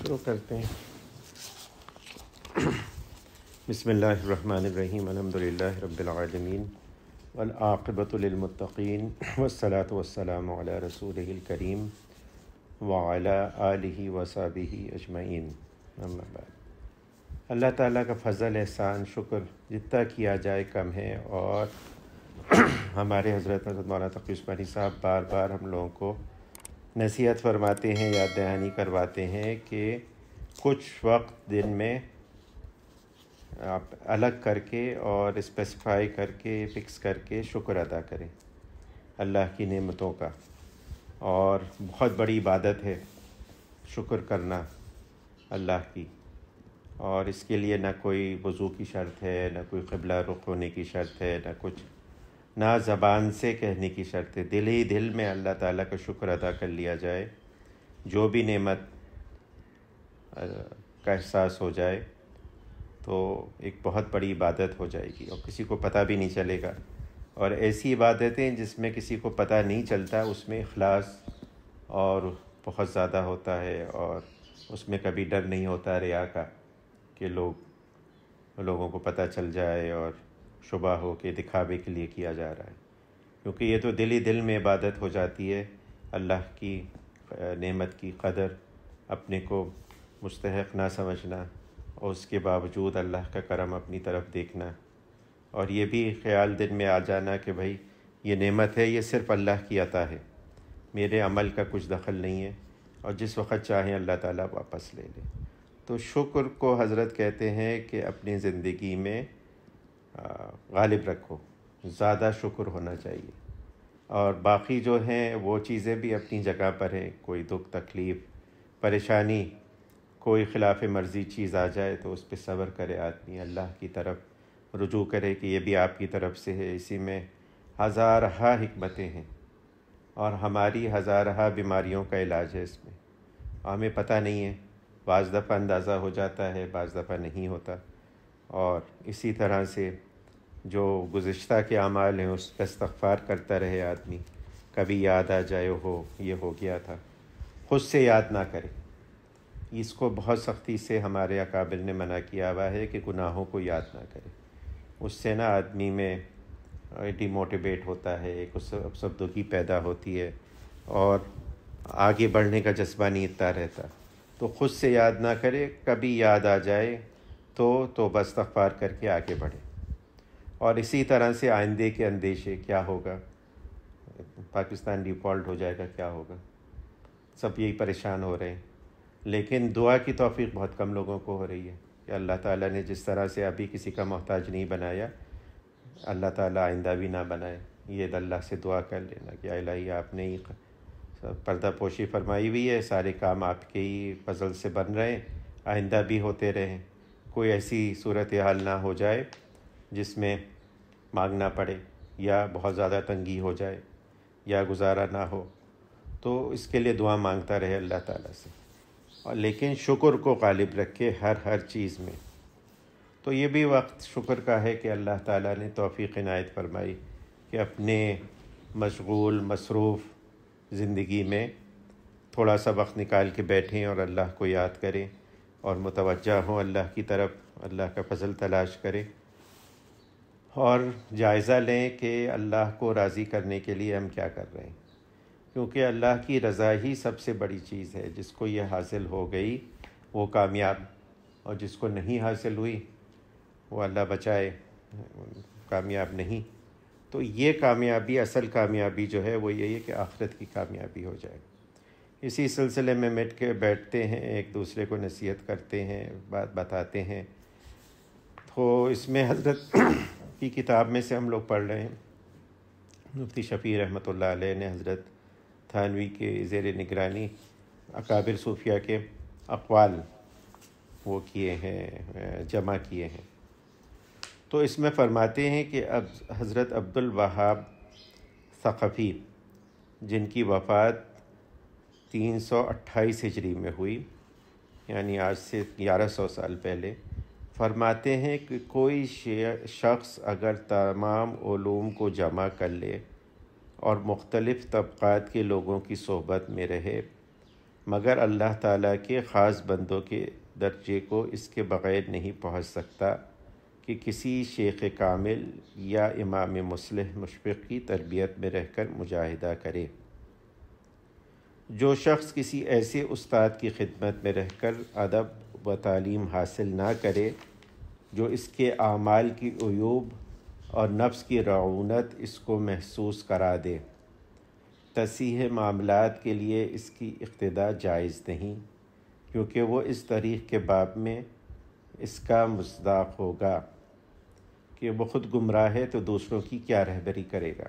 شروع کرتے ہیں۔ بسم اللہ الرحمن الرحیم، الحمدللہ رب العالمین والعاقبۃ للمتقین والصلاۃ والسلام علی رسولہ الکریم وعلی آلہ وصحبہ اجمعین، اما بعد۔ اللہ تعالیٰ کا فضل، احسان، شکر جتنا کیا جائے کم ہے، اور ہمارے حضرت مولانا تقی عثمانی صاحب بار بار ہم لوگوں کو نصیحت فرماتے ہیں، یاد دہانی کرواتے ہیں کہ کچھ وقت دن میں آپ الگ کر کے اور اسپیسیفائی کر کے فکس کر کے شکر ادا کریں اللہ کی نعمتوں کا، اور بہت بڑی عبادت ہے شکر کرنا اللہ کی۔ اور اس کے لیے نہ کوئی وضو کی شرط ہے، نہ کوئی قبلہ رخ ہونے کی شرط ہے، نہ کچھ، نہ زبان سے کہنے کی شرط ہے، دل ہی دل میں اللہ تعالیٰ کا شکر ادا کر لیا جائے۔ جو بھی نعمت کا احساس ہو جائے تو ایک بہت بڑی عبادت ہو جائے گی، اور کسی کو پتہ بھی نہیں چلے گا۔ اور ایسی عبادتیں جس میں کسی کو پتہ نہیں چلتا، اس میں اخلاص اور بہت زیادہ ہوتا ہے، اور اس میں کبھی ڈر نہیں ہوتا ریا کا کہ لوگوں کو پتہ چل جائے اور شبہ ہو کہ دکھاوے کے لیے کیا جا رہا ہے، کیونکہ یہ تو دل ہی دل میں عبادت ہو جاتی ہے۔ اللہ کی نعمت کی قدر، اپنے کو مستحق نہ سمجھنا، اور اس کے باوجود اللہ کا کرم اپنی طرف دیکھنا، اور یہ بھی خیال دل میں آ جانا کہ بھائی یہ نعمت ہے، یہ صرف اللہ کی عطا ہے، میرے عمل کا کچھ دخل نہیں ہے، اور جس وقت چاہیں اللہ تعالیٰ واپس لے لے۔ تو شکر کو حضرت کہتے ہیں کہ اپنی زندگی میں غالب رکھو، زیادہ شکر ہونا چاہیے، اور باقی جو ہیں وہ چیزیں بھی اپنی جگہ پر ہیں۔ کوئی دکھ، تکلیف، پریشانی، کوئی خلاف مرضی چیز آ جائے تو اس پہ صبر کرے آدمی، اللہ کی طرف رجوع کرے کہ یہ بھی آپ کی طرف سے ہے، اسی میں ہزارہ حکمتیں ہیں، اور ہماری ہزارہ بیماریوں کا علاج ہے اس میں، ہمیں پتہ نہیں ہے، بعض دفعہ اندازہ ہو جاتا ہے، بعض دفعہ نہیں ہوتا۔ اور اسی طرح سے جو گزشتہ کے اعمال ہیں اس کا استغفار کرتا رہے آدمی، کبھی یاد آ جائے ہو یہ ہو گیا تھا، خود سے یاد نہ کرے۔ اس کو بہت سختی سے ہمارے اکابر نے منع کیا ہوا ہے کہ گناہوں کو یاد نہ کرے، اس سے نا آدمی میں ڈی موٹیویٹ ہوتا ہے، ایک افسردگی پیدا ہوتی ہے، اور آگے بڑھنے کا جذبہ نہیں اتنا رہتا۔ تو خود سے یاد نہ کرے، کبھی یاد آ جائے تو توبہ استغفار کر کے آگے بڑھے۔ اور اسی طرح سے آئندے کے اندیشے، کیا ہوگا، پاکستان ڈیفالٹ ہو جائے گا، کیا ہوگا، سب یہی پریشان ہو رہے ہیں۔ لیکن دعا کی توفیق بہت کم لوگوں کو ہو رہی ہے کہ اللہ تعالیٰ نے جس طرح سے ابھی کسی کا محتاج نہیں بنایا، اللہ تعالیٰ آئندہ بھی نہ بنائے۔ یہ اللہ سے دعا کر لینا کہ الہی آپ نے ہی پردہ پوشی فرمائی ہوئی ہے، سارے کام آپ کے ہی فضل سے بن رہے ہیں، آئندہ بھی ہوتے رہیں، کوئی ایسی صورتحال نہ ہو جائے جس میں مانگنا پڑے، یا بہت زیادہ تنگی ہو جائے، یا گزارا نہ ہو۔ تو اس کے لیے دعا مانگتا رہے اللہ تعالیٰ سے، اور لیکن شکر کو غالب رکھے ہر چیز میں۔ تو یہ بھی وقت شکر کا ہے کہ اللہ تعالیٰ نے توفیق عنایت فرمائی کہ اپنے مشغول مصروف زندگی میں تھوڑا سا وقت نکال کے بیٹھیں اور اللہ کو یاد کریں، اور متوجہ ہوں اللہ کی طرف، اللہ کا فضل تلاش کریں، اور جائزہ لیں کہ اللہ کو راضی کرنے کے لیے ہم کیا کر رہے ہیں، کیونکہ اللہ کی رضا ہی سب سے بڑی چیز ہے۔ جس کو یہ حاصل ہو گئی وہ کامیاب، اور جس کو نہیں حاصل ہوئی وہ اللہ بچائے کامیاب نہیں۔ تو یہ کامیابی، اصل کامیابی جو ہے وہ یہی ہے کہ آخرت کی کامیابی ہو جائے۔ اسی سلسلے میں مٹ کے بیٹھتے ہیں، ایک دوسرے کو نصیحت کرتے ہیں، بات بتاتے ہیں۔ تو اس میں حضرت کی کتاب میں سے ہم لوگ پڑھ رہے ہیں، مفتی شفیع رحمۃ اللہ علیہ نے حضرت تھانوی کے زیر نگرانی اکابر صوفیہ کے اقوال وہ کیے ہیں، جمع کیے ہیں۔ تو اس میں فرماتے ہیں کہ اب حضرت عبد الوہاب ثقفی، جن کی وفات 328 ہجری میں ہوئی، یعنی آج سے 1100 سال پہلے، فرماتے ہیں کہ کوئی شخص اگر تمام علوم کو جمع کر لے اور مختلف طبقات کے لوگوں کی صحبت میں رہے مگر اللہ تعالیٰ کے خاص بندوں کے درجے کو اس کے بغیر نہیں پہنچ سکتا کہ کسی شیخ کامل یا امام مصلح مشفق کی تربیت میں رہ کر مجاہدہ کرے۔ جو شخص کسی ایسے استاد کی خدمت میں رہ کر ادب و تعلیم حاصل نہ کرے جو اس کے اعمال کی عیوب اور نفس کی رعونت اس کو محسوس کرا دے، تصحیح معاملات کے لیے اس کی اقتداء جائز نہیں، کیونکہ وہ اس طریق کے باب میں اس کا مصداق ہوگا کہ وہ خود گمراہ ہے تو دوسروں کی کیا رہبری کرے گا۔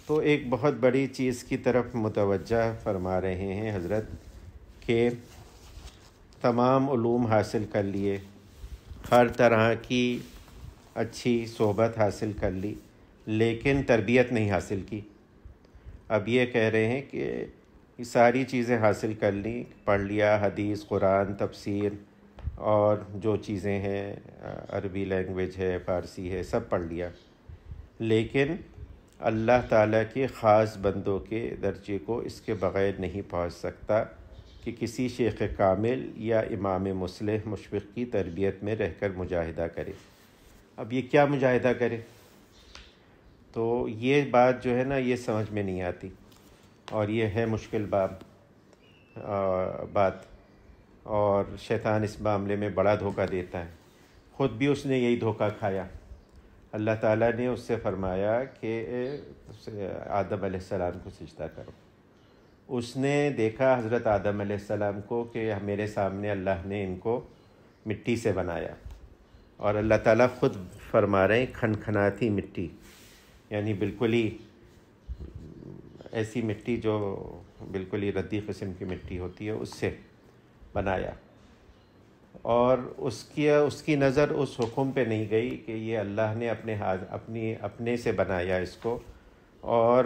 تو ایک بہت بڑی چیز کی طرف متوجہ فرما رہے ہیں حضرت کہ تمام علوم حاصل کر لیے، ہر طرح کی اچھی صحبت حاصل کر لی، لیکن تربیت نہیں حاصل کی۔ اب یہ کہہ رہے ہیں کہ یہ ساری چیزیں حاصل کر لیں، پڑھ لیا حدیث، قرآن، تفسیر اور جو چیزیں ہیں، عربی لینگویج ہے، فارسی ہے، سب پڑھ لیا، لیکن اللہ تعالیٰ کے خاص بندوں کے درجے کو اس کے بغیر نہیں پہنچ سکتا کہ کسی شیخ کامل یا امام مصلح مشفق کی تربیت میں رہ کر مجاہدہ کرے۔ اب یہ کیا مجاہدہ کرے؟ تو یہ بات جو ہے نا، یہ سمجھ میں نہیں آتی، اور یہ ہے مشکل بات، اور شیطان اس معاملے میں بڑا دھوکہ دیتا ہے۔ خود بھی اس نے یہی دھوکہ کھایا۔ اللہ تعالیٰ نے اس سے فرمایا کہ آدم علیہ السلام کو سجدہ کرو۔ اس نے دیکھا حضرت آدم علیہ السلام کو کہ میرے سامنے اللہ نے ان کو مٹی سے بنایا، اور اللہ تعالیٰ خود فرما رہے ہیں کھنکھناتی مٹی، یعنی بالکل ہی ایسی مٹی جو بالکل ہی ردی قسم کی مٹی ہوتی ہے، اس سے بنایا، اور اس کی نظر اس حکم پہ نہیں گئی کہ یہ اللہ نے اپنے سے بنایا اس کو، اور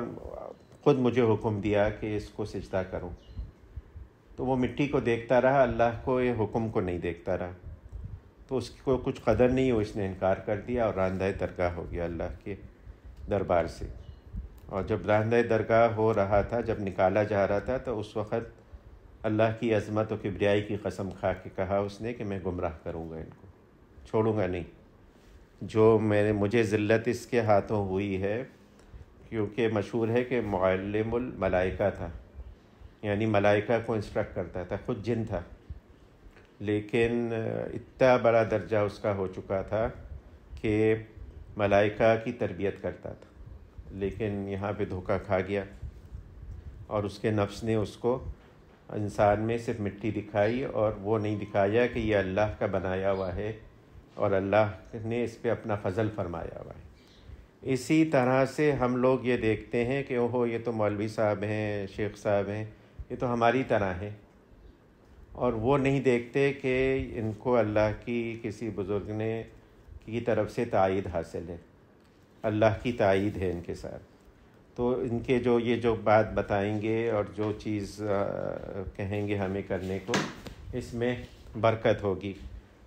خود مجھے حکم دیا کہ اس کو سجدہ کروں۔ تو وہ مٹی کو دیکھتا رہا، اللہ کو یہ حکم کو نہیں دیکھتا رہا، تو اس کو کچھ قدر نہیں ہوئی، اس نے انکار کر دیا اور راندہ درگاہ ہو گیا اللہ کے دربار سے۔ اور جب راندہ درگاہ ہو رہا تھا، جب نکالا جا رہا تھا، تو اس وقت اللہ کی عظمت و کبریائی کی قسم کھا کے کہا اس نے کہ میں گمراہ کروں گا، ان کو چھوڑوں گا نہیں، جو مجھے ذلت اس کے ہاتھوں ہوئی ہے، کیونکہ مشہور ہے کہ معلم الملائکہ تھا، یعنی ملائکہ کو انسٹرکٹ کرتا تھا، خود جن تھا، لیکن اتنا بڑا درجہ اس کا ہو چکا تھا کہ ملائکہ کی تربیت کرتا تھا، لیکن یہاں پہ دھوکہ کھا گیا، اور اس کے نفس نے اس کو انسان میں صرف مٹی دکھائی، اور وہ نہیں دکھایا کہ یہ اللہ کا بنایا ہوا ہے اور اللہ نے اس پہ اپنا فضل فرمایا ہوا ہے۔ اسی طرح سے ہم لوگ یہ دیکھتے ہیں کہ اوہو یہ تو مولوی صاحب ہیں، شیخ صاحب ہیں، یہ تو ہماری طرح ہیں، اور وہ نہیں دیکھتے کہ ان کو اللہ کی کسی بزرگ نے کی طرف سے تائید حاصل ہے، اللہ کی تائید ہے ان کے ساتھ۔ تو ان کے جو بات بتائیں گے اور جو چیز کہیں گے ہمیں کرنے کو، اس میں برکت ہوگی،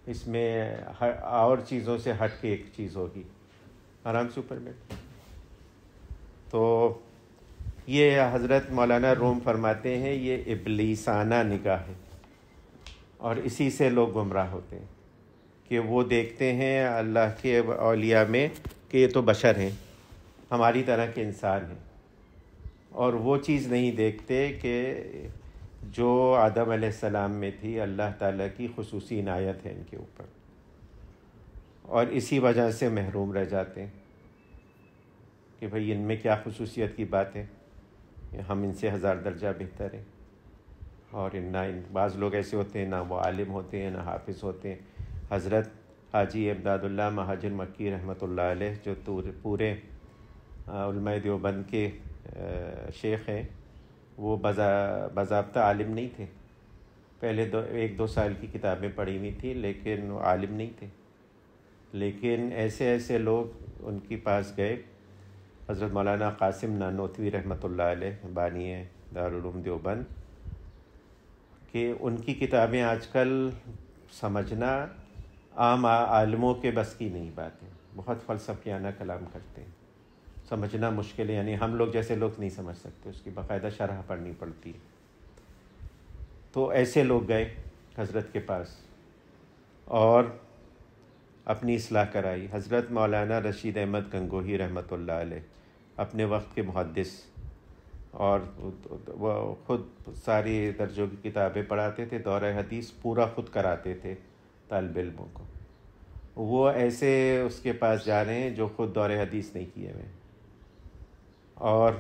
اس میں اور چیزوں سے ہٹ کے ایک چیز ہوگی۔ آرام سے اوپر بیٹھ۔ تو یہ حضرت مولانا روم فرماتے ہیں یہ ابلیسانہ نگاہ ہے، اور اسی سے لوگ گمراہ ہوتے ہیں کہ وہ دیکھتے ہیں اللہ کے اولیاء میں کہ یہ تو بشر ہیں، ہماری طرح کے انسان ہیں، اور وہ چیز نہیں دیکھتے کہ جو آدم علیہ السلام میں تھی، اللہ تعالیٰ کی خصوصی عنایت ہے ان کے اوپر، اور اسی وجہ سے محروم رہ جاتے ہیں کہ بھئی ان میں کیا خصوصیت کی بات ہے، ہم ان سے 1000 درجہ بہتر ہیں۔ اور بعض لوگ ایسے ہوتے ہیں، نہ وہ عالم ہوتے ہیں نہ حافظ ہوتے ہیں۔ حضرت حاجی امداد اللہ مہاجر مکی رحمۃ اللہ علیہ، جو پورے علماء دیوبند کے شیخ ہیں، وہ باضابطہ عالم نہیں تھے، پہلے 1-2 سال کی کتابیں پڑھی ہوئی تھی، لیکن وہ عالم نہیں تھے، لیکن ایسے لوگ ان کے پاس گئے۔ حضرت مولانا قاسم نانوتوی رحمۃ اللہ علیہ بانی دارالعلوم دیوبند، کہ ان کی کتابیں آج کل سمجھنا عام عالموں کے بس کی نہیں بات ہے، بہت فلسفیانہ کلام کرتے ہیں، سمجھنا مشکل ہے، یعنی ہم لوگ جیسے لوگ نہیں سمجھ سکتے، اس کی باقاعدہ شرح پڑھنی پڑتی ہے۔ تو ایسے لوگ گئے حضرت کے پاس اور اپنی اصلاح کرائی. حضرت مولانا رشید احمد گنگوہی رحمۃ اللہ علیہ اپنے وقت کے محدث، اور وہ خود ساری درجوں کی کتابیں پڑھاتے تھے، دورہ حدیث پورا خود کراتے تھے طالب علموں کو. وہ ایسے اس کے پاس جا رہے ہیں جو خود دورہ حدیث نہیں کیے ہوئے اور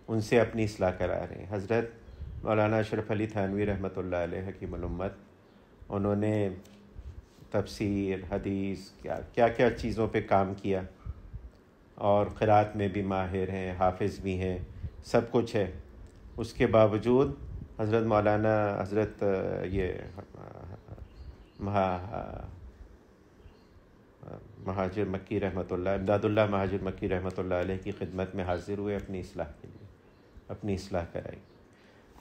ان سے اپنی اصلاح کرا رہے ہیں. حضرت مولانا اشرف علی تھانوی رحمۃ اللہ علیہ حکیم الامت، انہوں نے تفسیر، حدیث، کیا کیا چیزوں پہ کام کیا، اور قرات میں بھی ماہر ہیں، حافظ بھی ہیں، سب کچھ ہے. اس کے باوجود حضرت مولانا حضرت مہاجر مکی رحمۃ اللہ، امداد اللہ مہاجر مکی رحمۃ اللہ علیہ کی خدمت میں حاضر ہوئے اپنی اصلاح کے لیے، اپنی اصلاح کرائی.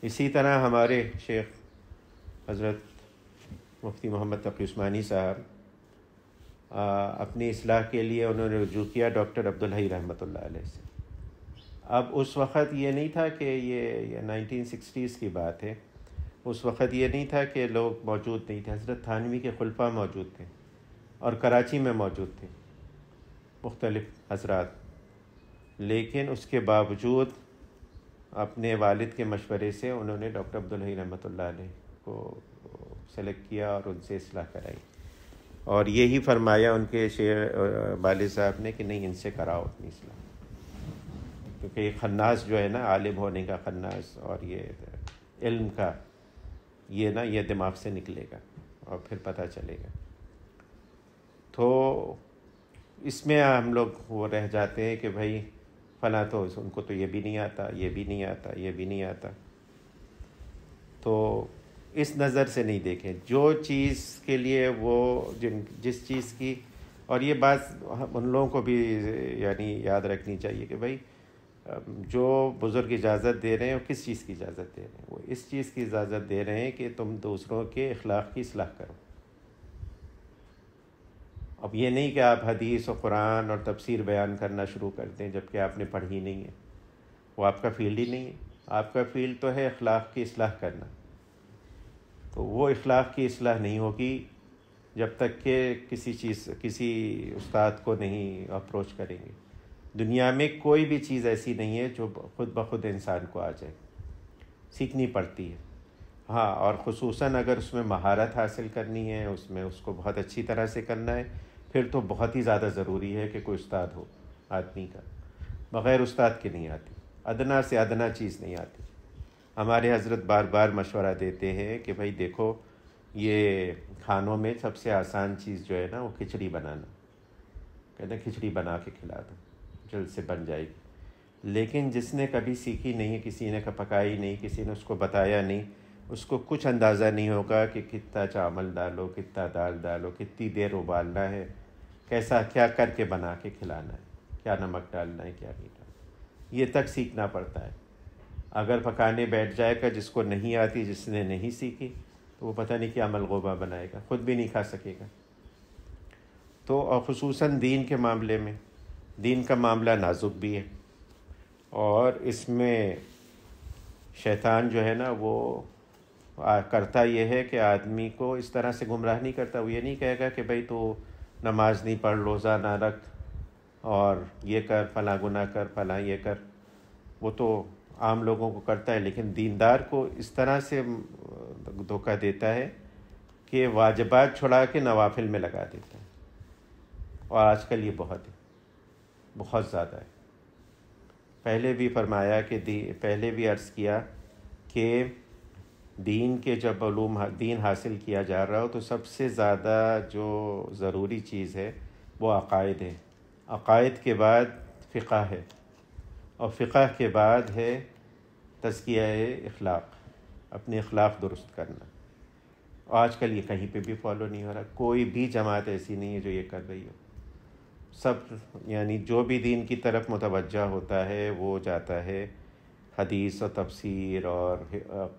اسی طرح ہمارے شیخ حضرت مفتی محمد تقی عثمانی صاحب اپنی اصلاح کے لیے انہوں نے رجوع کیا ڈاکٹر عبدالحی رحمۃ اللہ علیہ سے. اب اس وقت یہ نہیں تھا کہ یہ 1960s کی بات ہے، اس وقت یہ نہیں تھا کہ لوگ موجود نہیں تھے. حضرت تھانوی کے خلفاء موجود تھے اور کراچی میں موجود تھے مختلف حضرات، لیکن اس کے باوجود اپنے والد کے مشورے سے انہوں نے ڈاکٹر عبدالحی رحمۃ اللہ علیہ کو سلیکٹ کیا اور ان سے اصلاح کرائی. اور یہی فرمایا ان کے والد صاحب نے کہ نہیں، ان سے کراؤ اپنی اصلاح، کیونکہ یہ خناس جو ہے نا، عالم ہونے کا خناس اور یہ علم کا، یہ نا یہ دماغ سے نکلے گا اور پھر پتہ چلے گا. تو اس میں ہم لوگ وہ رہ جاتے ہیں کہ بھائی فلاں تو ان کو تو یہ بھی نہیں آتا، یہ بھی نہیں آتا، یہ بھی نہیں آتا. تو اس نظر سے نہیں دیکھیں. جو چیز کے لیے وہ جس چیز کی، اور یہ بات ان لوگوں کو بھی یعنی یاد رکھنی چاہیے کہ بھائی جو بزرگ اجازت دے رہے ہیں وہ کس چیز کی اجازت دے رہے ہیں؟ وہ اس چیز کی اجازت دے رہے ہیں کہ تم دوسروں کے اخلاق کی اصلاح کرو. اب یہ نہیں کہ آپ حدیث و قرآن اور تفسیر بیان کرنا شروع کر دیں جبکہ آپ نے پڑھی نہیں ہے، وہ آپ کا فیلڈ ہی نہیں ہے. آپ کا فیلڈ تو ہے اخلاق کی اصلاح کرنا. تو وہ اخلاق کی اصلاح نہیں ہوگی جب تک کہ کسی استاد کو نہیں اپروچ کریں گے. دنیا میں کوئی بھی چیز ایسی نہیں ہے جو خود بخود انسان کو آ جائے، سیکھنی پڑتی ہے. ہاں، اور خصوصاً اگر اس میں مہارت حاصل کرنی ہے، اس میں اس کو بہت اچھی طرح سے کرنا ہے، پھر تو بہت ہی زیادہ ضروری ہے کہ کوئی استاد ہو آدمی کا. بغیر استاد کے نہیں آتی، ادنا سے ادنا چیز نہیں آتی. ہمارے حضرت بار بار مشورہ دیتے ہیں کہ بھائی دیکھو، یہ کھانوں میں سب سے آسان چیز جو ہے نا وہ کھچڑی بنانا. کہتے ہیں کھچڑی بنا کے کھلا دو، جلد سے بن جائے گی. لیکن جس نے کبھی سیکھی نہیں، کسی نے پکائی نہیں، کسی نے اس کو بتایا نہیں، اس کو کچھ اندازہ نہیں ہوگا کہ کتنا چاول ڈالو، کتنا دال ڈالو، کتنی دیر ابالنا ہے، کیسا کیا کر کے بنا کے کھلانا ہے، کیا نمک ڈالنا ہے، کیا نہیں ڈالنا. یہ تک سیکھنا پڑتا ہے. اگر پکانے بیٹھ جائے گا، جس کو نہیں آتی، جس نے نہیں سیکھی، تو وہ پتہ نہیں کیا ملغوبہ بنائے گا، خود بھی نہیں کھا سکے گا. تو اور خصوصاً دین کے معاملے میں، دین کا معاملہ نازک بھی ہے، اور اس میں شیطان جو ہے نا وہ کرتا یہ ہے کہ آدمی کو اس طرح سے گمراہ نہیں کرتا. وہ یہ نہیں کہے گا کہ بھائی تو نماز نہیں پڑھ، روزہ نہ رکھ، اور یہ کر، فلاں گناہ کر، فلاں یہ کر. وہ تو عام لوگوں کو کرتا ہے، لیکن دیندار کو اس طرح سے دھوکہ دیتا ہے کہ واجبات چھڑا کے نوافل میں لگا دیتا ہے. اور آج کل یہ بہت زیادہ ہے. پہلے بھی فرمایا کہ پہلے بھی عرض کیا کہ دین کے جب علوم دین حاصل کیا جا رہا ہو تو سب سے زیادہ جو ضروری چیز ہے وہ عقائد ہے. عقائد کے بعد فقہ ہے، اور فقہ کے بعد ہے تزکیہ اخلاق، اپنے اخلاق درست کرنا. آج کل یہ کہیں پہ بھی فالو نہیں ہو رہا. کوئی بھی جماعت ایسی نہیں ہے جو یہ کر رہی ہو. سب یعنی جو بھی دین کی طرف متوجہ ہوتا ہے وہ جاتا ہے حدیث و تفسیر اور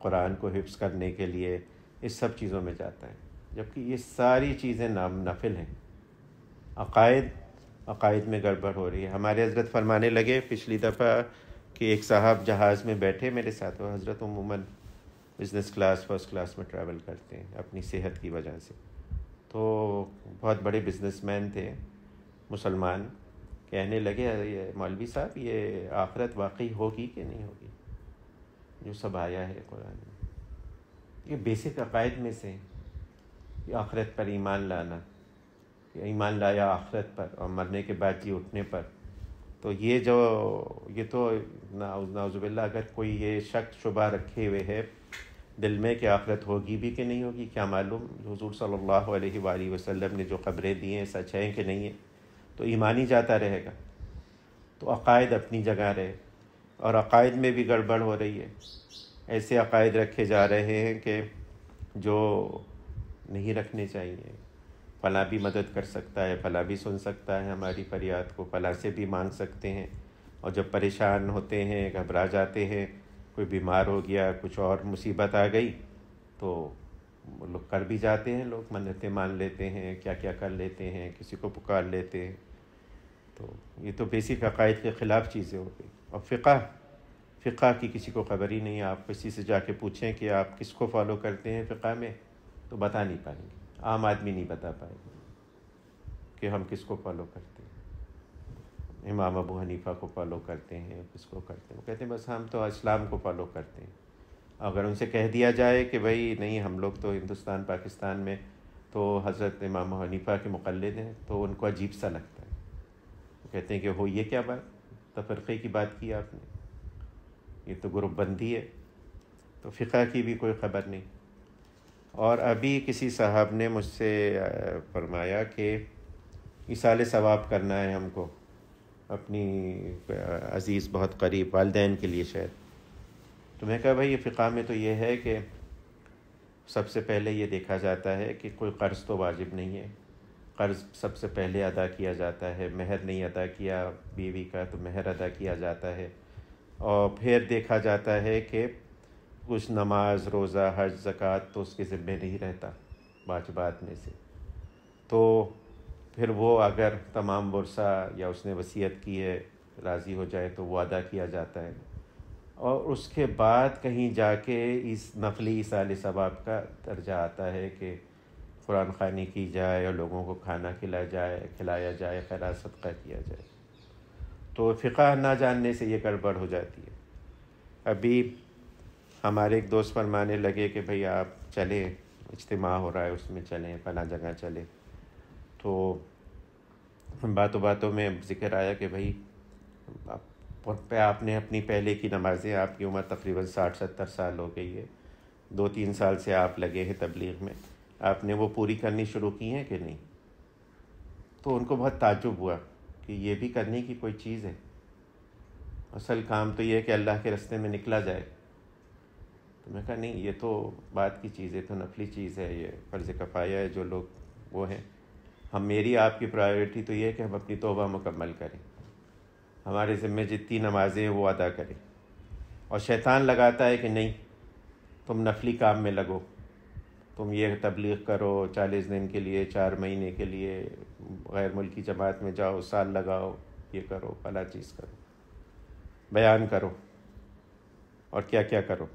قرآن کو حفظ کرنے کے لیے، اس سب چیزوں میں جاتا ہے، جبکہ یہ ساری چیزیں نفل ہیں. عقائد میں گڑبڑ ہو رہی ہے. ہمارے حضرت فرمانے لگے پچھلی دفعہ کہ ایک صاحب جہاز میں بیٹھے میرے ساتھ، وہ حضرت عموماً بزنس کلاس فرسٹ کلاس میں ٹریول کرتے ہیں اپنی صحت کی وجہ سے. تو بہت بڑے بزنس مین تھے مسلمان، کہنے لگے یہ مولوی صاحب یہ آخرت واقعی ہوگی کہ نہیں ہوگی جو سب آیا ہے قرآن میں. یہ بیسک عقائد میں سے کہ آخرت پر ایمان لانا، کہ ایمان لایا آخرت پر اور مرنے کے بعد جی اٹھنے پر. تو یہ تو نعوذ باللہ اگر کوئی یہ شک شبہ رکھے ہوئے ہے دل میں کہ آخرت ہوگی بھی کہ نہیں ہوگی، کیا معلوم حضور صلی اللہ علیہ وآلہ وسلم نے جو خبریں دی ہیں سچ ہیں کہ نہیں ہیں، تو ایمان ہی جاتا رہے گا. تو عقائد اپنی جگہ رہے، اور عقائد میں بھی گڑبڑ ہو رہی ہے. ایسے عقائد رکھے جا رہے ہیں کہ جو نہیں رکھنے چاہیے. فلاں بھی مدد کر سکتا ہے، فلاں بھی سن سکتا ہے ہماری فریاد کو، فلاں سے بھی مانگ سکتے ہیں. اور جب پریشان ہوتے ہیں، گھبرا جاتے ہیں، کوئی بیمار ہو گیا، کچھ اور مصیبت آ گئی، تو لوگ کر بھی جاتے ہیں، لوگ منتیں مان لیتے ہیں، کیا کیا کر لیتے ہیں، کسی کو پکار لیتے ہیں. تو یہ تو بیسک عقائد کے خلاف چیزیں ہو گئی. اور فقہ کی کسی کو خبر ہی نہیں ہے. آپ کسی سے جا کے پوچھیں کہ آپ کس کو فالو کرتے ہیں فقہ میں، تو بتا نہیں پائیں گے. عام آدمی نہیں بتا پائے گا کہ ہم کس کو فالو کرتے ہیں. امام ابو حنیفہ کو فالو کرتے ہیں، کس کو کرتے ہیں. وہ کہتے ہیں بس ہم تو اسلام کو فالو کرتے ہیں. اگر ان سے کہہ دیا جائے کہ بھائی نہیں ہم لوگ تو ہندوستان پاکستان میں تو حضرت امام حنیفہ کے مقلد ہیں، تو ان کو عجیب سا لگتا ہے. وہ کہتے ہیں کہ ہو یہ کیا بات، تفرقے کی بات کی آپ نے، یہ تو گروپ بندی ہے. تو فقہ کی بھی کوئی خبر نہیں. اور ابھی کسی صاحب نے مجھ سے فرمایا کہ ایصال ثواب کرنا ہے ہم کو اپنی عزیز بہت قریب والدین کے لیے شاید. تو میں کہا بھائی یہ فقہ میں تو یہ ہے کہ سب سے پہلے یہ دیکھا جاتا ہے کہ کوئی قرض تو واجب نہیں ہے. قرض سب سے پہلے ادا کیا جاتا ہے. مہر نہیں ادا کیا بیوی کا تو مہر ادا کیا جاتا ہے. اور پھر دیکھا جاتا ہے کہ کچھ نماز، روزہ، حج، زکوٰۃ تو اس کے ذمہ نہیں رہتا واجبات میں سے. تو پھر وہ اگر تمام ورثہ یا اس نے وصیت کی ہے راضی ہو جائے تو وہ ادا کیا جاتا ہے. اور اس کے بعد کہیں جا کے اس نفلی ایصال ثواب کا درجہ آتا ہے کہ قرآن خوانی کی جائے اور لوگوں کو کھانا کھلایا جائے، خیرات صدقہ کیا جائے. تو فقہ نہ جاننے سے یہ گڑبڑ ہو جاتی ہے. ابھی ہمارے ایک دوست فرمانے لگے کہ بھئی آپ چلیں، اجتماع ہو رہا ہے اس میں چلیں، فلاں جگہ چلیں. تو باتوں باتوں میں ذکر آیا کہ بھئی آپ نے اپنی پہلے کی نمازیں، آپ کی عمر تقریباً 60-70 سال ہو گئی ہے، 2-3 سال سے آپ لگے ہیں تبلیغ میں، آپ نے وہ پوری کرنی شروع کی ہیں کہ نہیں؟ تو ان کو بہت تعجب ہوا کہ یہ بھی کرنے کی کوئی چیز ہے. اصل کام تو یہ ہے کہ اللہ کے راستے میں نکلا جائے. تو میں کہا نہیں، یہ تو بات کی چیز ہے، تو نفلی چیز ہے، یہ فرض کفایہ ہے. جو لوگ وہ ہیں، میری آپ کی پرائیورٹی تو یہ ہے کہ ہم اپنی توبہ مکمل کریں، ہمارے ذمہ جتنی نمازیں ہیں وہ ادا کریں. اور شیطان لگاتا ہے کہ نہیں تم نفلی کام میں لگو، تم یہ تبلیغ کرو 40 دن کے لیے، 4 مہینے کے لیے غیر ملکی جماعت میں جاؤ، سال لگاؤ، یہ کرو، فلاں چیز کرو، بیان کرو، اور کیا کیا کرو.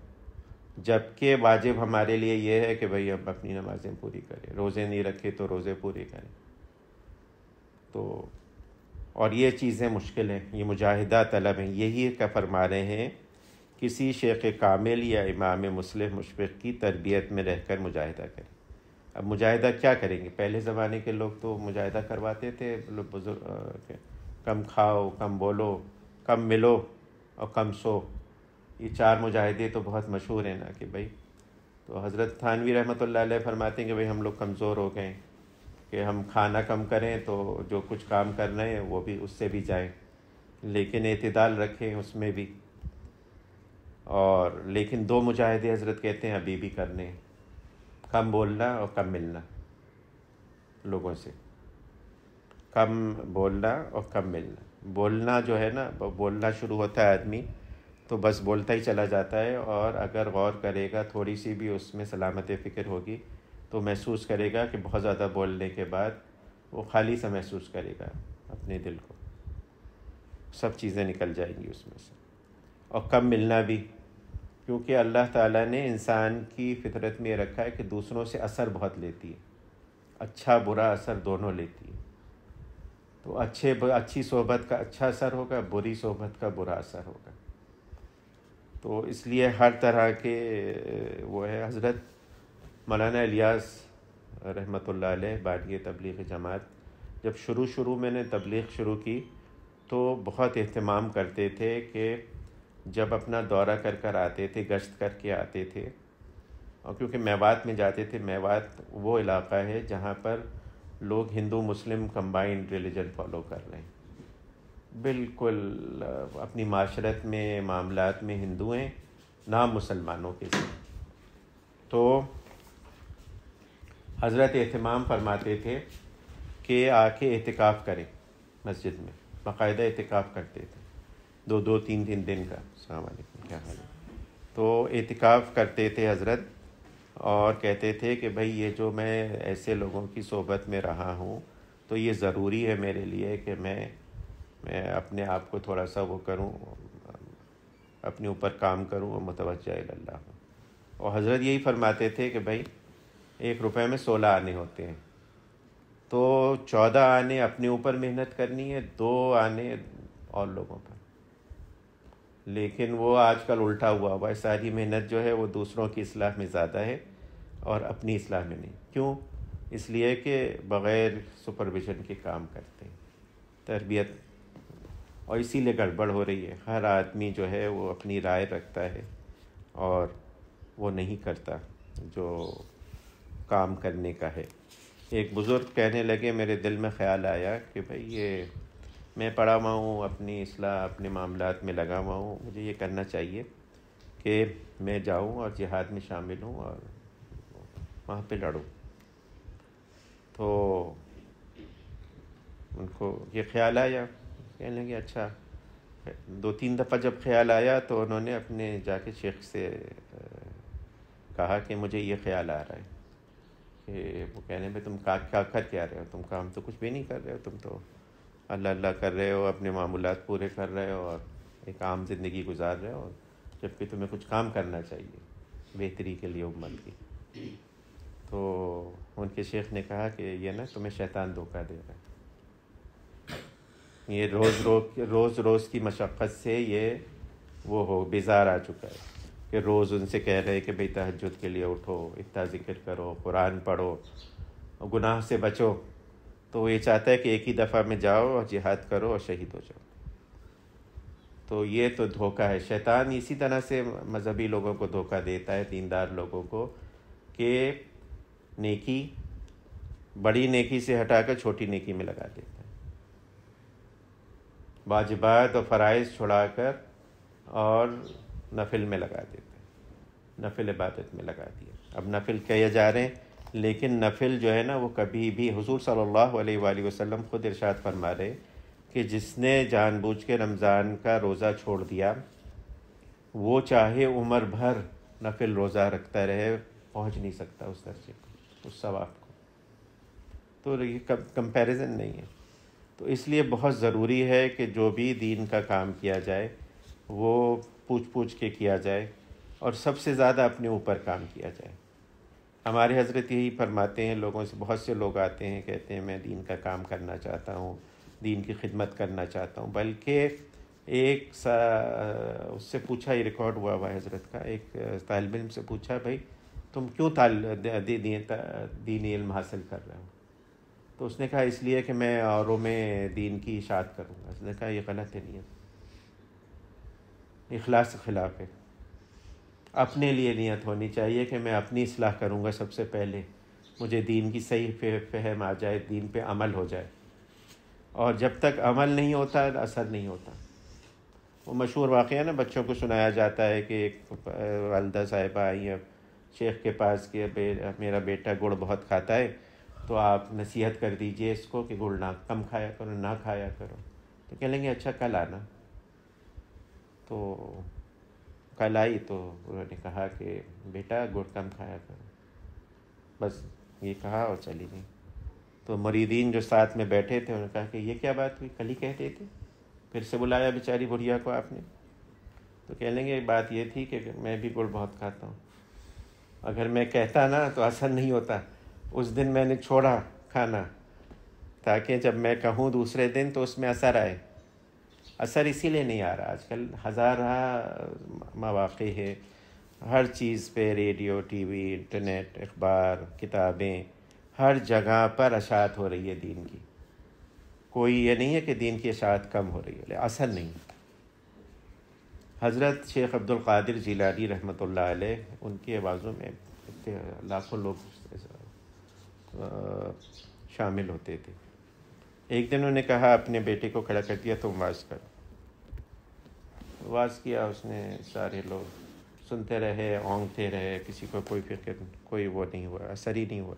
جبکہ واجب ہمارے لیے یہ ہے کہ بھئی ہم اپنی نمازیں پوری کریں. روزے نہیں رکھے تو روزے پورے کریں. تو اور یہ چیزیں مشکل ہیں، یہ مجاہدہ طلب ہیں. یہی کا فرما رہے ہیں کسی شیخ کامل یا امام مصلح مشفق کی تربیت میں رہ کر مجاہدہ کریں. اب مجاہدہ کیا کریں گے؟ پہلے زمانے کے لوگ تو مجاہدہ کرواتے تھے، بزرگ کم کھاؤ، کم بولو، کم ملو اور کم سو. یہ 4 مجاہدے تو بہت مشہور ہیں نا کہ بھئی. تو حضرت تھانوی رحمۃ اللہ علیہ فرماتے ہیں کہ بھئی ہم لوگ کمزور ہو گئے کہ ہم کھانا کم کریں تو جو کچھ کام کر رہے ہیں وہ بھی اس سے بھی جائیں، لیکن اعتدال رکھیں اس میں بھی. اور لیکن 2 مجاہدے حضرت کہتے ہیں ابھی بھی کرنے ہیں، کم بولنا اور کم ملنا لوگوں سے. کم بولنا اور کم ملنا. بولنا جو ہے نا، بولنا شروع ہوتا ہے آدمی تو بس بولتا ہی چلا جاتا ہے، اور اگر غور کرے گا تھوڑی سی بھی اس میں سلامت فکر ہوگی تو محسوس کرے گا کہ بہت زیادہ بولنے کے بعد وہ خالی سا محسوس کرے گا اپنے دل کو، سب چیزیں نکل جائیں گی اس میں سے. اور کم ملنا بھی، کیونکہ اللہ تعالیٰ نے انسان کی فطرت میں یہ رکھا ہے کہ دوسروں سے اثر بہت لیتی ہے، اچھا برا اثر دونوں لیتی ہے. تو اچھی صحبت کا اچھا اثر ہوگا، بری صحبت کا برا اثر ہوگا. تو اس لیے ہر طرح کے وہ ہے. حضرت مولانا الیاس رحمۃ اللہ علیہ بانی تبلیغ جماعت، جب شروع میں نے تبلیغ شروع کی تو بہت اہتمام کرتے تھے کہ جب اپنا دورہ کر آتے تھے، گشت کر کے آتے تھے، اور کیونکہ میوات میں جاتے تھے. میوات وہ علاقہ ہے جہاں پر لوگ ہندو مسلم کمبائنڈ ریلیجن فالو کر رہے ہیں، بالکل اپنی معاشرت میں معاملات میں ہندو ہیں، نام مسلمانوں کے ساتھ. تو حضرت اہتمام فرماتے تھے کہ آ کے اعتکاف کریں مسجد میں، باقاعدہ اعتکاف کرتے تھے 2-3 دن کا. السلام علیکم، کیا حال ہے؟ تو اعتکاف کرتے تھے حضرت، اور کہتے تھے کہ بھائی یہ جو میں ایسے لوگوں کی صحبت میں رہا ہوں تو یہ ضروری ہے میرے لیے کہ میں اپنے آپ کو تھوڑا سا وہ کروں، اپنے اوپر کام کروں اور متوجہ اللہ ہوں. اور حضرت یہی فرماتے تھے کہ بھائی 1 روپے میں 16 آنے ہوتے ہیں، تو 14 آنے اپنے اوپر محنت کرنی ہے، 2 آنے اور لوگوں پر. لیکن وہ آج کل الٹا ہوا ہے، ساری محنت جو ہے وہ دوسروں کی اصلاح میں زیادہ ہے اور اپنی اصلاح میں نہیں. کیوں؟ اس لیے کہ بغیر سپرویژن کے کام کرتے ہیں، تربیت، اور اسی لیے گڑبڑ ہو رہی ہے. ہر آدمی جو ہے وہ اپنی رائے رکھتا ہے اور وہ نہیں کرتا جو کام کرنے کا ہے. ایک بزرگ کہنے لگے، میرے دل میں خیال آیا کہ بھئی یہ میں پڑھا ہوا ہوں، اپنی اصلاح اپنے معاملات میں لگا ہوا ہوں، مجھے یہ کرنا چاہیے کہ میں جاؤں اور جہاد میں شامل ہوں اور وہاں پہ لڑوں. تو ان کو یہ خیال آیا، کہنے لگے اچھا. 2-3 دفعہ جب خیال آیا تو انہوں نے اپنے جا کے شیخ سے کہا کہ مجھے یہ خیال آ رہا ہے. کہ وہ کہنے میں تم کیا کر کے آ رہے ہو، تم کام تو کچھ بھی نہیں کر رہے ہو، تم تو اللہ کر رہے ہو، اپنے معمولات پورے کر رہے ہو اور ایک عام زندگی گزار رہے ہو، جبکہ تمہیں کچھ کام کرنا چاہیے بہتری کے لیے امت کی. تو ان کے شیخ نے کہا کہ یہ نا تمہیں شیطان دھوکہ دے رہا ہے، یہ روز کی مشقت سے یہ وہ ہو بیزار آ چکا ہے کہ روز ان سے کہہ رہے کہ بھئی تہجد کے لیے اٹھو، اتنا ذکر کرو، قرآن پڑھو، گناہ سے بچو. تو وہ یہ چاہتا ہے کہ ایک ہی دفعہ میں جاؤ اور جہاد کرو اور شہید ہو جاؤ. تو یہ تو دھوکہ ہے. شیطان اسی طرح سے مذہبی لوگوں کو دھوکہ دیتا ہے، دیندار لوگوں کو، کہ نیکی بڑی نیکی سے ہٹا کر چھوٹی نیکی میں لگا دیتا ہے، واجبات اور فرائض چھڑا کر اور نفل میں لگا دیتا ہے، نفل عبادت میں لگا دیا. اب نفل کہے جا رہے ہیں، لیکن نفل جو ہے نا وہ کبھی بھی حضور صلی اللہ علیہ وآلہ وسلم خود ارشاد فرما رہے کہ جس نے جان بوجھ کے رمضان کا روزہ چھوڑ دیا وہ چاہے عمر بھر نفل روزہ رکھتا رہے، پہنچ نہیں سکتا اس درجے کو، اس ثواب کو. تو یہ کمپیریزن نہیں ہے. تو اس لیے بہت ضروری ہے کہ جو بھی دین کا کام کیا جائے وہ پوچھ کے کیا جائے، اور سب سے زیادہ اپنے اوپر کام کیا جائے. ہمارے حضرت یہی فرماتے ہیں، لوگوں سے بہت سے لوگ آتے ہیں کہتے ہیں میں دین کا کام کرنا چاہتا ہوں، دین کی خدمت کرنا چاہتا ہوں. بلکہ اس سے پوچھا، یہ ریکارڈ ہوا حضرت کا، ایک طالب علم سے پوچھا بھائی تم کیوں دینی علم حاصل کر رہے ہو؟ تو اس نے کہا اس لیے کہ میں اوروں میں دین کی اشاعت کروں گا. اس نے کہا یہ غلط ہے، نیت اخلاص کے خلاف ہے. اپنے لیے نیت ہونی چاہیے کہ میں اپنی اصلاح کروں گا، سب سے پہلے مجھے دین کی صحیح فہم آ جائے، دین پہ عمل ہو جائے. اور جب تک عمل نہیں ہوتا اثر نہیں ہوتا. وہ مشہور واقعہ نا بچوں کو سنایا جاتا ہے کہ ایک والدہ صاحبہ آئی ہیں شیخ کے پاس کہ میرا بیٹا گڑ بہت کھاتا ہے، تو آپ نصیحت کر دیجئے اس کو کہ گڑ نہ کم کھایا کرو، نہ کھایا کرو. تو کہہ لیں گے اچھا کل آنا. تو کل آئی تو انہوں نے کہا کہ بیٹا گڑ کم کھایا کرو، بس یہ کہا اور چلی گئی. تو مریدین جو ساتھ میں بیٹھے تھے انہوں نے کہا کہ یہ کیا بات ہوئی، کل ہی کہتے تھے. پھر سے بلایا بیچاری بڑھیا کو آپ نے. تو کہنے لگے بات یہ تھی کہ میں بھی گڑ بہت کھاتا ہوں، اگر میں کہتا نا تو اثر نہیں ہوتا، اس دن میں نے چھوڑا کھانا تاکہ جب میں کہوں دوسرے دن تو اس میں اثر آئے۔ اثر اسی لیے نہیں آ رہا، آج کل ہزارہ مواقع ہے، ہر چیز پہ، ریڈیو، ٹی وی، انٹرنیٹ، اخبار، کتابیں، ہر جگہ پر اشاعت ہو رہی ہے دین کی۔ کوئی یہ نہیں ہے کہ دین کی اشاعت کم ہو رہی ہے، اثر نہیں۔ حضرت شیخ عبد القادر جیلانی رحمۃ اللہ علیہ، ان کی آوازوں میں لاکھوں لوگ شامل ہوتے تھے۔ ایک دن انہوں نے کہا، اپنے بیٹے کو کھڑا کر دیا، تم واز کرو۔ واز کیا اس نے، سارے لوگ سنتے رہے، اونگتے رہے، کسی کو کوئی فکر، کوئی وہ نہیں ہوا، اثر ہی نہیں ہوا۔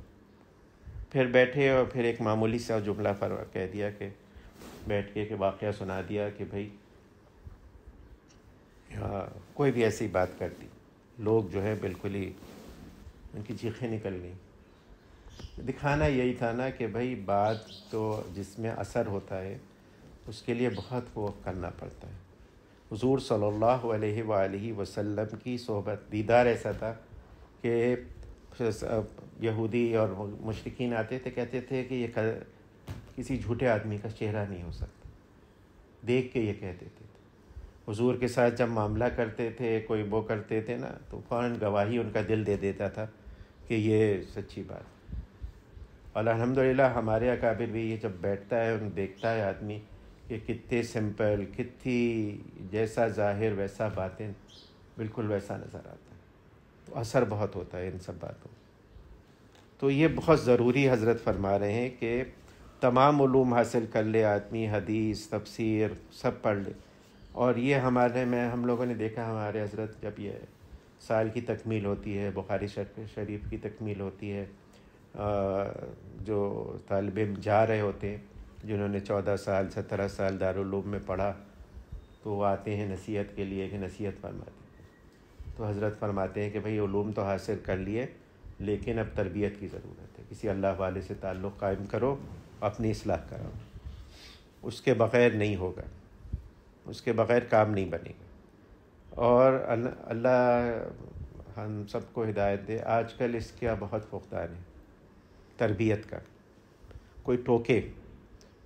پھر بیٹھے اور پھر ایک معمولی سا جملہ کہہ دیا کہ بیٹھ کے کہ واقعہ سنا دیا کہ بھائی کوئی بھی ایسی بات کر دی، لوگ جو ہے بالکل ہی ان کی چیخیں نکل گئیں۔ دکھانا یہی تھا نا کہ بھائی بات تو جس میں اثر ہوتا ہے اس کے لیے بہت وہ کرنا پڑتا ہے۔ حضور صلی اللہ علیہ وآلہ وسلم کی صحبت، دیدار ایسا تھا کہ یہودی اور مشرکین آتے تھے، کہتے تھے کہ یہ کسی جھوٹے آدمی کا چہرہ نہیں ہو سکتا، دیکھ کے یہ کہتے تھے۔ حضور کے ساتھ جب معاملہ کرتے تھے، کوئی وہ کرتے تھے نا، تو فوراً گواہی ان کا دل دے دیتا تھا کہ یہ سچی بات ہے۔ اور الحمدللہ ہمارے اکابر بھی یہ جب بیٹھتا ہے، دیکھتا ہے آدمی کہ کتنے سمپل، کتنی جیسا ظاہر ویسا باطن، بالکل ویسا نظر آتا ہے، تو اثر بہت ہوتا ہے ان سب باتوں۔ تو یہ بہت ضروری حضرت فرما رہے ہیں کہ تمام علوم حاصل کر لے آدمی، حدیث، تفسیر سب پڑھ لے۔ اور یہ ہمارے میں ہم لوگوں نے دیکھا، ہمارے حضرت جب یہ سال کی تکمیل ہوتی ہے، بخاری شریف کی تکمیل ہوتی ہے، جو طالب علم جا رہے ہوتے ہیں، جنہوں نے 14 سال 17 سال دارالعلوم میں پڑھا، تو وہ آتے ہیں نصیحت کے لیے کہ نصیحت فرماتے ہیں۔ تو حضرت فرماتے ہیں کہ بھئی علوم تو حاصل کر لیے، لیکن اب تربیت کی ضرورت ہے، کسی اللہ والے سے تعلق قائم کرو، اپنی اصلاح کراؤ، اس کے بغیر نہیں ہوگا، اس کے بغیر کام نہیں بنے گا۔ اور اللہ ہم سب کو ہدایت دے۔ آج کل اس کا بہت فقدان ہے تربیت کا، کوئی ٹوکے،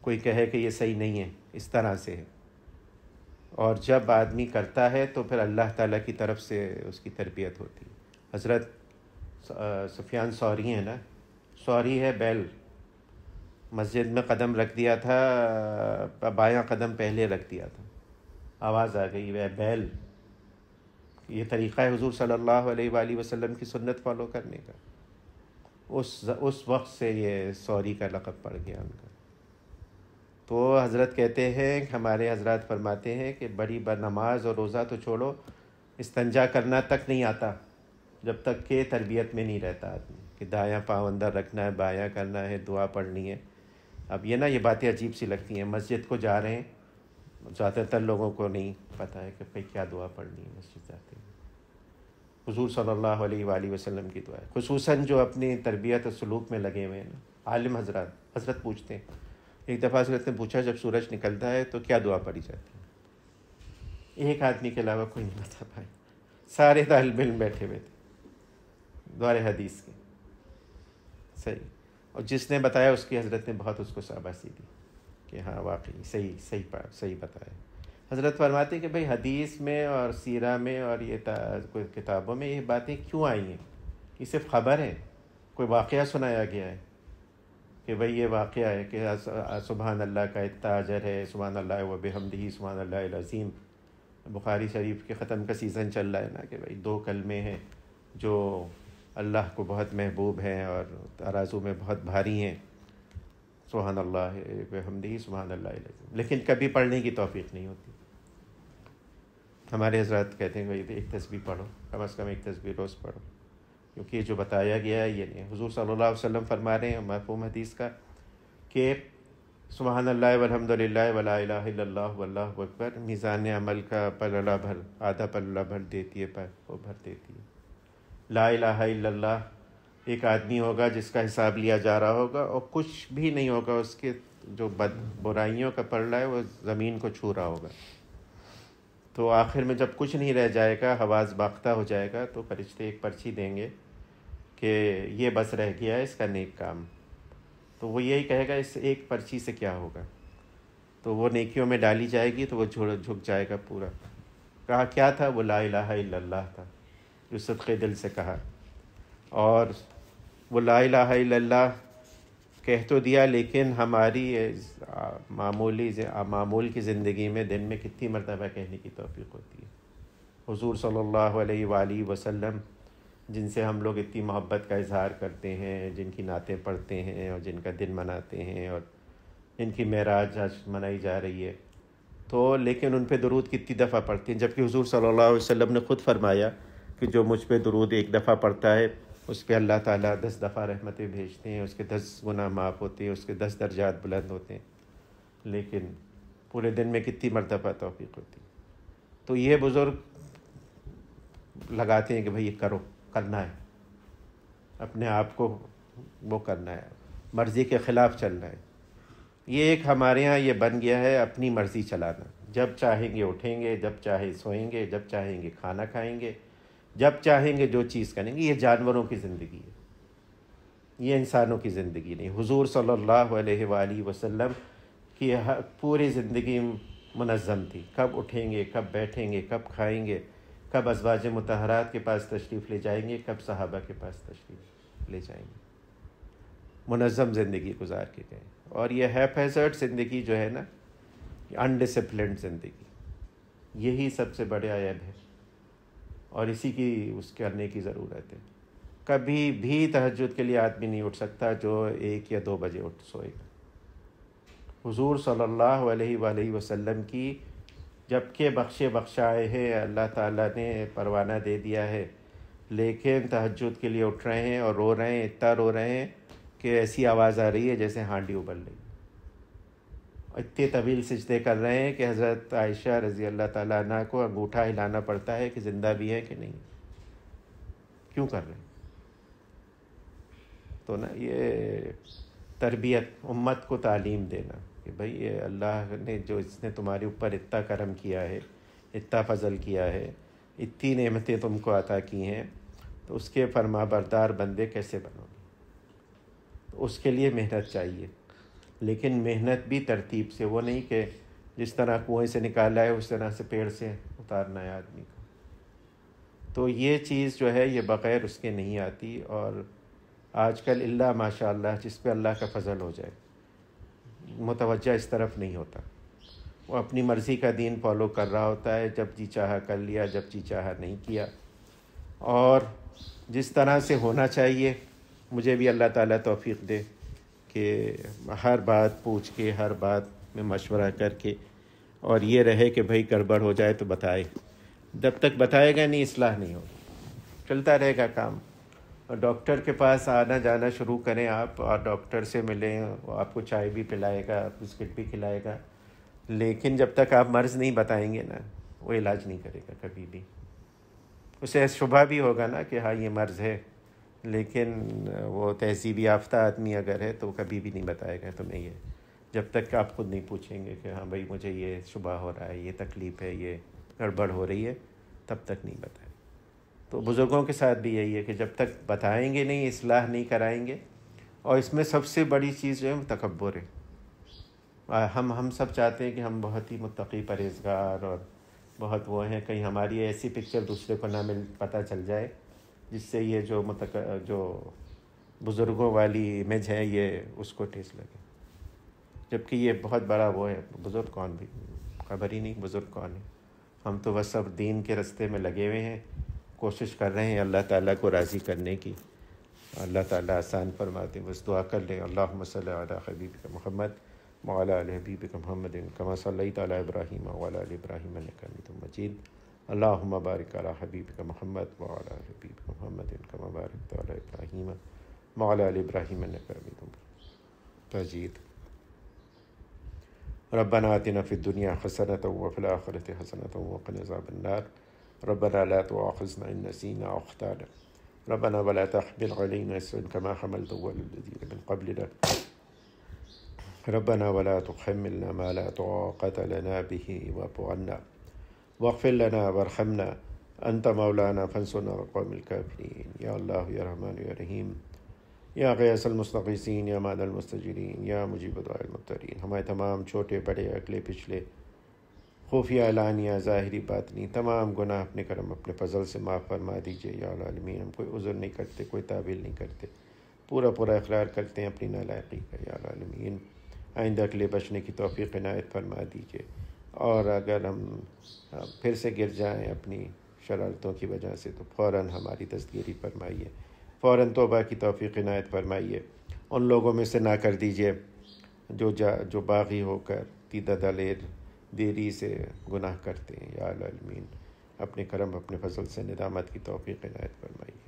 کوئی کہے کہ یہ صحیح نہیں ہے، اس طرح سے ہے۔ اور جب آدمی کرتا ہے تو پھر اللہ تعالیٰ کی طرف سے اس کی تربیت ہوتی ہے۔ حضرت سفیان ثوری ہے نا، ثوری ہے بیل، مسجد میں قدم رکھ دیا تھا، بایاں قدم پہلے رکھ دیا تھا، آواز آ گئی وہ بیل۔ یہ طریقہ ہے حضور صلی اللہ علیہ وآلہ وسلم کی سنت فالو کرنے کا۔ اس وقت سے یہ ثوری کا لقب پڑ گیا ان کا۔ تو حضرت کہتے ہیں، ہمارے حضرات فرماتے ہیں کہ بڑی نماز اور روزہ تو چھوڑو، استنجا کرنا تک نہیں آتا جب تک کہ تربیت میں نہیں رہتا آدمی، کہ دایاں پاؤں اندر رکھنا ہے، بایاں کرنا ہے، دعا پڑھنی ہے۔ اب یہ یہ باتیں عجیب سی لگتی ہیں، مسجد کو جا رہے ہیں، زیادہ تر لوگوں کو نہیں پتہ ہے کہ بھئی کیا دعا پڑھنی ہے مسجد جاتے ہیں۔ حضور صلی اللہ علیہ وآلہ وسلم کی دعا ہے، خصوصاً جو اپنی تربیت و سلوک میں لگے ہوئے ہیں نا، عالم حضرت پوچھتے ہیں۔ ایک دفعہ حضرت نے پوچھا، جب سورج نکلتا ہے تو کیا دعا پڑھی جاتی ہے؟ ایک آدمی کے علاوہ کوئی نہیں پتا بھائی، سارے طالب علم بیٹھے ہوئے تھے دور حدیث کے، صحیح۔ اور جس نے بتایا اس کی حضرت نے بہت اس کو شاباشی دی کہ ہاں واقعی صحیح بتایا۔ حضرت فرماتے ہیں کہ بھئی حدیث میں اور سیرہ میں اور یہ کتابوں میں یہ باتیں کیوں آئی ہیں؟ یہ صرف خبر ہے، کوئی واقعہ سنایا گیا ہے کہ بھئی یہ واقعہ ہے کہ سبحان اللہ کا اتنا اجر ہے، سبحان اللہ و بحمدہ سبحان اللہ العظیم۔ بخاری شریف کے ختم کا سیزن چل رہا ہے نا، کہ بھئی 2 کلمے ہیں جو اللہ کو بہت محبوب ہیں اور ترازو میں بہت بھاری ہیں، سبحان اللہ بحمدہ سبحان اللہ العظیم، لیکن کبھی پڑھنے کی توفیق نہیں ہوتی۔ ہمارے حضرات کہتے ہیں کہ ایک تسبیح پڑھو، کم از کم ایک تسبیح روز پڑھو، کیونکہ یہ جو بتایا گیا ہے یہ نہیں۔ حضور صلی اللہ علیہ وسلم فرما رہے ہیں مفہوم حدیث کا کہ سبحان اللہ والحمد للہ ولا الہ الا اللہ واللہ اکبر میزان عمل کا پلڑا بھر، آدھا پلڑا بھر دیتی ہے، وہ بھر دیتی ہے۔ لا الہ الا اللہ، ایک آدمی ہوگا جس کا حساب لیا جا رہا ہوگا اور کچھ بھی نہیں ہوگا، اس کے جو برائیوں کا پلڑا ہے وہ زمین کو چھو رہا ہوگا، تو آخر میں جب کچھ نہیں رہ جائے گا، حواس باختہ ہو جائے گا، تو فرشتے ایک پرچی دیں گے کہ یہ بس رہ گیا ہے اس کا نیک کام. تو وہ یہی کہے گا اس ایک پرچی سے کیا ہوگا. تو وہ نیکیوں میں ڈالی جائے گی تو وہ جھک جائے گا پورا. کہا کیا تھا؟ وہ لا الہ الا اللہ تھا جو صدقے دل سے کہا. اور وہ لا الہ الا اللہ کہہ تو دیا، لیکن ہماری معمول کی زندگی میں دن میں کتنی مرتبہ کہنے کی توفیق ہوتی ہے. حضور صلی اللہ علیہ وآلہ وسلم جن سے ہم لوگ اتنی محبت کا اظہار کرتے ہیں، جن کی نعتیں پڑھتے ہیں اور جن کا دن مناتے ہیں اور جن کی معراج آج منائی جا رہی ہے، تو لیکن ان پہ درود کتنی دفعہ پڑھتے ہیں، جبکہ حضور صلی اللہ علیہ وسلم نے خود فرمایا کہ جو مجھ پہ درود ایک دفعہ پڑھتا ہے اس پہ اللہ تعالیٰ 10 دفعہ رحمتیں بھیجتے ہیں، اس کے 10 گناہ معاف ہوتے ہیں، اس کے 10 درجات بلند ہوتے ہیں. لیکن پورے دن میں کتنی مرتبہ توفیق ہوتی. تو یہ بزرگ لگاتے ہیں کہ بھئی یہ کرنا ہے، اپنے آپ کو وہ کرنا ہے، مرضی کے خلاف چلنا ہے. یہ ایک ہمارے ہاں یہ بن گیا ہے اپنی مرضی چلانا. جب چاہیں گے اٹھیں گے، جب چاہے سوئیں گے، جب چاہیں گے کھانا کھائیں گے، جب چاہیں گے جو چیز کریں گے. یہ جانوروں کی زندگی ہے، یہ انسانوں کی زندگی نہیں. حضور صلی اللہ علیہ وآلہ وسلم کی پوری زندگی منظم تھی. کب اٹھیں گے، کب بیٹھیں گے، کب کھائیں گے، کب ازواج مطہرات کے پاس تشریف لے جائیں گے، کب صحابہ کے پاس تشریف لے جائیں گے. منظم زندگی گزار کے گئے. اور یہ ہیپیزرڈ زندگی جو ہے نا، انڈسپلنڈ زندگی، یہی سب سے بڑا عیب ہے اور اسی کی اس کرنے کی ضرورت ہے. کبھی بھی تہجد کے لیے آدمی نہیں اٹھ سکتا جو 1 یا 2 بجے اٹھ سوئے گا. حضور صلی اللہ علیہ وآلہ وسلم کی جبکہ بخشائے ہے، اللہ تعالیٰ نے پروانہ دے دیا ہے، لیکن تہجد کے لیے اٹھ رہے ہیں اور رو رہے ہیں، اتنا رو رہے ہیں کہ ایسی آواز آ رہی ہے جیسے ہانڈی ابل رہی. اتنے طویل سجدے کر رہے ہیں کہ حضرت عائشہ رضی اللہ تعالیٰ عنہ کو انگوٹھا ہلانا پڑتا ہے کہ زندہ بھی ہے کہ نہیں. کیوں کر رہے ہیں؟ تو نا یہ تربیت، امت کو تعلیم دینا کہ بھئی یہ اللہ نے جو اس نے تمہارے اوپر اتنا کرم کیا ہے، اتنا فضل کیا ہے، اتنی نعمتیں تم کو عطا کی ہیں، تو اس کے فرما بردار بندے کیسے بنو گے؟ تو اس کے لیے محنت چاہیے، لیکن محنت بھی ترتیب سے. وہ نہیں کہ جس طرح کنویں سے نکالا ہے اس طرح سے پیڑ سے اتارنا ہے آدمی کو. تو یہ چیز جو ہے یہ بغیر اس کے نہیں آتی. اور آج کل اللہ ماشاء اللہ جس پہ اللہ کا فضل ہو جائے متوجہ اس طرف نہیں ہوتا. وہ اپنی مرضی کا دین فالو کر رہا ہوتا ہے، جب جی چاہا کر لیا، جب جی چاہا نہیں کیا. اور جس طرح سے ہونا چاہیے، مجھے بھی اللہ تعالیٰ توفیق دے کہ ہر بات پوچھ کے، ہر بات میں مشورہ کر کے، اور یہ رہے کہ بھئی گڑبڑ ہو جائے تو بتائے. جب تک بتائے گا نہیں اصلاح نہیں ہوگی، چلتا رہے گا کام. اور ڈاکٹر کے پاس آنا جانا شروع کریں آپ، اور ڈاکٹر سے ملیں، وہ آپ کو چائے بھی پلائے گا، بسکٹ بھی کھلائے گا، لیکن جب تک آپ مرض نہیں بتائیں گے نا وہ علاج نہیں کرے گا کبھی بھی. اسے شبہ بھی ہوگا نا کہ ہاں یہ مرض ہے، لیکن وہ تہذیب یافتہ آدمی اگر ہے تو کبھی بھی نہیں بتائے گا تمہیں یہ، جب تک کہ آپ خود نہیں پوچھیں گے کہ ہاں بھائی مجھے یہ شبہ ہو رہا ہے، یہ تکلیف ہے، یہ گڑبڑ ہو رہی ہے، تب تک نہیں بتائیں. تو بزرگوں کے ساتھ بھی یہی ہے کہ جب تک بتائیں گے نہیں، اصلاح نہیں کرائیں گے. اور اس میں سب سے بڑی چیز جو ہے تکبر ہے. ہم سب چاہتے ہیں کہ ہم بہت ہی متقی پرہیزگار اور بہت وہ ہیں، کہیں ہماری ایسی پکچر دوسرے کو نہ پتہ چل جائے جس سے یہ جو بزرگوں والی امیج ہے یہ اس کو ٹھیس لگے. جبکہ یہ بہت بڑا وہ ہے. بزرگ کون بھی خبر ہی نہیں بزرگ کون ہے. ہم تو بس اب دین کے راستے میں لگے ہوئے ہیں، کوشش کر رہے ہیں اللہ تعالیٰ کو راضی کرنے کی. اللہ تعالیٰ آسان فرماتے. بس دعا کر لیں. اللہم صلی علی حبیبک محمد وعلی آل حبیبک محمد کما صلیت علی ابراہیم وعلی آل ابراہیم انک حمید مجید. اللہم بارک علی حبیبک محمد وعلی آل حبیبک محمد کما بارکت علی ابراہیم وعلی آل ابراہیم انک حمید مجید. ربنا آتنا فی الدنیا حسنۃ وفی الآخرۃ حسنۃ وقنا عذاب النار. ربنا لا تؤاخذنا إن نسينا أو أخطأنا. ربنا ولا تحمل علينا إصرا كما حملته على الذين من قبلنا. ربنا ولا تحملنا ما لا طاقة لنا به واعف عنا. واغفر لنا وارحمنا انت مولانا فانصرنا على القوم الكافرين یا اللہ یا رحمان یا رحیم یا غیاث المستغیثین یا ماد المستجیرین یا مجیب دعاء المضطرین، ہمارے تمام چھوٹے بڑے اگلے پچھلے خفیہ اعلانیہ ظاہری باطنی تمام گناہ اپنے کرم اپنے فضل سے معاف فرما دیجیے یا العالمین۔ ہم کوئی عذر نہیں کرتے، کوئی تعویل نہیں کرتے، پورا اقرار کرتے ہیں اپنی نالائقی کا یا العالمین۔ آئندہ کے لیے بچنے کی توفیق عنایت فرما دیجیے، اور اگر ہم پھر سے گر جائیں اپنی شرارتوں کی وجہ سے تو فوراً ہماری دستگیری فرمائیے، فوراً توبہ کی توفیق عنایت فرمائیے۔ ان لوگوں میں سے نہ کر دیجیے جو باغی ہو کر دیدہ دلیر دیری سے گناہ کرتے ہیں یا العالمین۔ اپنے کرم اپنے فضل سے ندامت کی توفیق عنایت فرمائیے،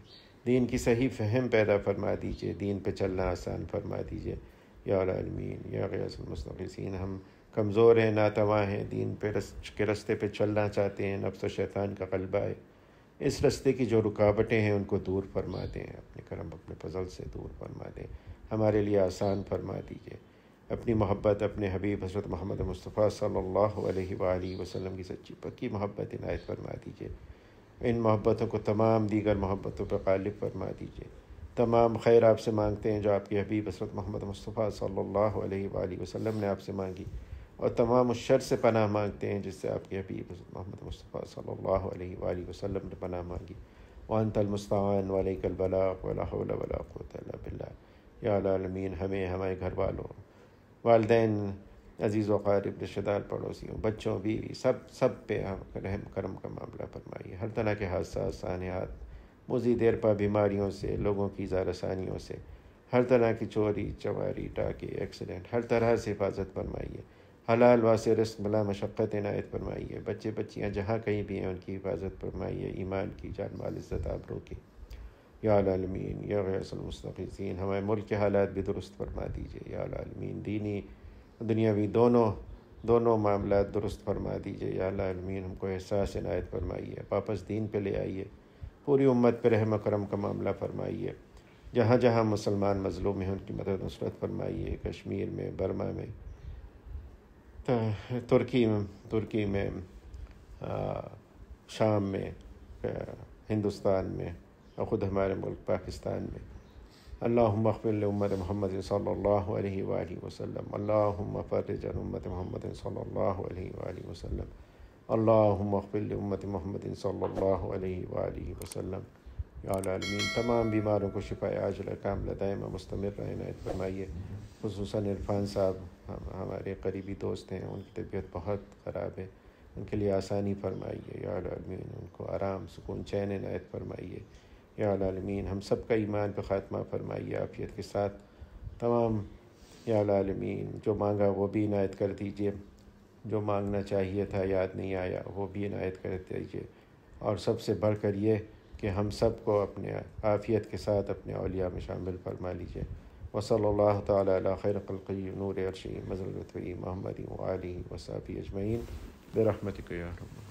دین کی صحیح فہم پیدا فرما دیجیے، دین پہ چلنا آسان فرما دیجیے یا العالمین یا غیاث المستغیثین۔ ہم کمزور ہیں، ناتواں ہیں، دین کے رستے پہ چلنا چاہتے ہیں، نفس و شیطان کا غلبہ ہے، اس رستے کی جو رکاوٹیں ہیں ان کو دور فرما دیں، اپنے کرم اپنے فضل سے دور فرما دیں، ہمارے لیے آسان فرما دیجیے۔ اپنی محبت اپنے حبیب حضرت محمد مصطفیٰ صلی اللہ علیہ وآلہ وسلم کی سچی پکی محبت عنایت فرما دیجیے۔ ان محبتوں کو تمام دیگر محبتوں پر غالب فرما دیجیے۔ تمام خیر آپ سے مانگتے ہیں جو آپ کے حبیب حضرت محمد مصطفیٰ صلی اللہ علیہ وآلہ وسلم نے آپ سے مانگی، اور تمام اس شر سے پناہ مانگتے ہیں جس سے آپ کے حبیب حضرت محمد مصطفیٰ صلی اللہ علیہ وآلہ وسلم نے پناہ مانگی۔ وانت المستعان وعلیک البلاغ ولا حول ولا قوة الا باللہ۔ یا العالمین ہمیں، ہمارے گھر والوں، والدین، عزیز و قارب، رشتہ دار، پڑوسیوں، بچوں، بیوی، سب پہ رحم کرم کا معاملہ فرمائیے۔ ہر طرح کے حادثات، سانحات، مزید دیر پا بیماریوں سے، لوگوں کی اظہار ثانیوں سے، ہر طرح کی چوری چواری ڈاکے ایکسیڈنٹ، ہر طرح سے حفاظت فرمائیے۔ حلال واسع رزق بلا مشقت عنایت فرمائیے۔ بچے بچیاں جہاں کہیں بھی ہیں ان کی حفاظت فرمائیے، ایمان کی، جان مال عزت آبرو کی یا العالمین یا غیاث المستغیثین۔ ہمارے ملک کے حالات بھی درست فرما دیجیے یا العالمین، دینی دنیاوی دونوں معاملات درست فرما دیجیے یا العالمین۔ ہم کو احساس عنایت فرمائیے، واپس دین پہ لے آئیے، پوری امت پہ رحم و کرم کا معاملہ فرمائیے۔ جہاں جہاں مسلمان مظلوم ہیں ان کی مدد نصرت فرمائیے، کشمیر میں، برما میں، ترکی میں، شام میں، ہندوستان میں، اور خود ہمارے ملک پاکستان میں۔ اللہم اغفر لامت محمد صلی اللہ علیہ وآلہ وسلم، اللہم فرج عن امت محمد صلی اللہ علیہ وآلہ وسلم، اللہم اغفر لامت محمد صلی اللہ علیہ وآلہ وسلم یا العالمین۔ تمام بیماروں کو شفاء عاجلہ کاملہ دائمہ مستمر عنایت فرمائیے۔ خصوصاً عرفان صاحب ہمارے قریبی دوست ہیں، ان کی طبیعت بہت خراب ہے، ان کے لیے آسانی فرمائیے یا العالمین، ان کو آرام، سکون، چین عنایت فرمائیے یا العالمین۔ ہم سب کا ایمان پہ خاتمہ فرمائیے عافیت کے ساتھ۔ تمام یا العالمین جو مانگا وہ بھی عنایت کر دیجیے، جو مانگنا چاہیے تھا یاد نہیں آیا وہ بھی عنایت کر دیجیے، اور سب سے بڑھ کر یہ کہ ہم سب کو اپنے عافیت کے ساتھ اپنے اولیاء میں شامل فرما لیجیے۔ وصلی اللہ تعالیٰ علی خیر خلقہ نور عرشہ مظہر لطفہ محمد وآلہ وصحبہ اجمعین برحمتک یا رب۔